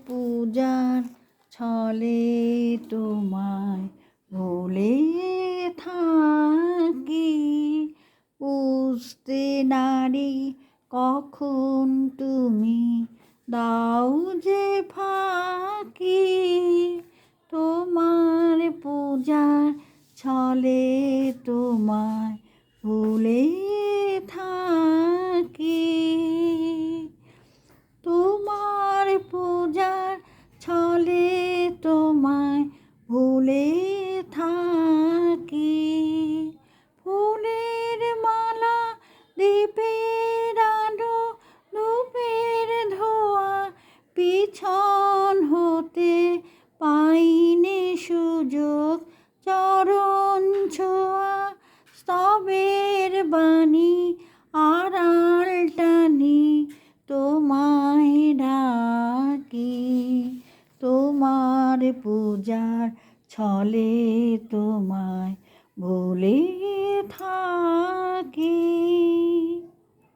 পূজার ছলে তোমায় ভুলে থাকি, বুঝতে নারি কখন তুমি দাও যে ফাঁকি। তোমার পূজার ছলে তোমায় ভুলে থাকি, তোমার পূজার ছলে তোমায় ভুলে থাকি। ফুলের মালা দীপের আলো ধূপের ধোয়া, পিছন হতে পাইনি সুযোগ চরণ ছোঁয়া। স্তবের বাণী আড়াল টানি তোমায় ডাকি, তোমার পূজার ছলে তোমায় ভুলে থাকি।